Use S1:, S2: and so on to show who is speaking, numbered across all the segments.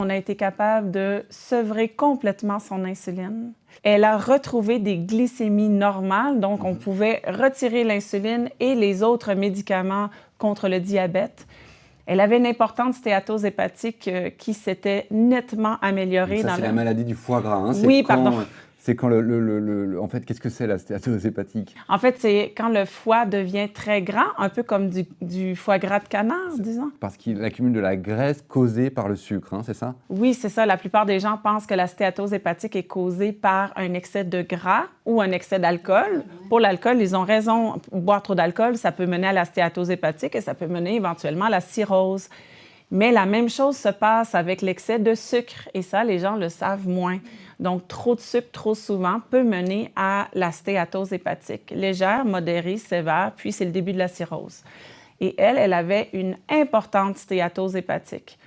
S1: On a été capable de sevrer complètement son insuline. Elle a retrouvé des glycémies normales, donc on pouvait retirer l'insuline et les autres médicaments contre le diabète. Elle avait une importante stéatose hépatique qui s'était nettement améliorée.
S2: Ça, c'est la maladie du foie gras. Hein?
S1: Oui, pardon.
S2: C'est quand En fait, qu'est-ce que c'est la stéatose hépatique?
S1: En fait, c'est quand le foie devient très grand, un peu comme du foie gras de canard, disons.
S2: Parce qu'il accumule de la graisse causée par le sucre, hein, c'est ça?
S1: Oui, c'est ça. La plupart des gens pensent que la stéatose hépatique est causée par un excès de gras ou un excès d'alcool. Pour l'alcool, ils ont raison. Boire trop d'alcool, ça peut mener à la stéatose hépatique et ça peut mener éventuellement à la cirrhose. Mais la même chose se passe avec l'excès de sucre, et ça, les gens le savent moins. Donc, trop de sucre trop souvent peut mener à la stéatose hépatique, légère, modérée, sévère, puis c'est le début de la cirrhose. Et elle avait une importante stéatose hépatique.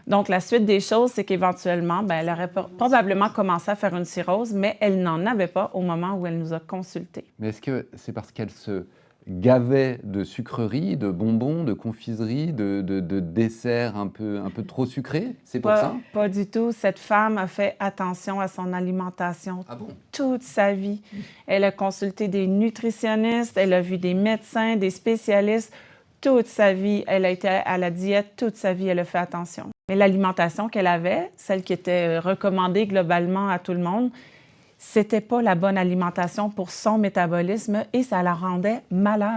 S1: Donc, la suite des choses, c'est qu'éventuellement, elle aurait probablement commencé à faire une cirrhose, mais elle n'en avait pas au moment où elle nous a consultés.
S2: Mais est-ce que c'est parce qu'elle se gavait de sucreries, de bonbons, de confiseries, de desserts un peu trop sucrés? C'est pour ça?
S1: Pas du tout. Cette femme a fait attention à son alimentation toute sa vie. Elle a consulté des nutritionnistes, elle a vu des médecins, des spécialistes. Toute sa vie, elle a été à la diète, toute sa vie, elle a fait attention. Mais l'alimentation qu'elle avait, celle qui était recommandée globalement à tout le monde, c'était pas la bonne alimentation pour son métabolisme et ça la rendait malade.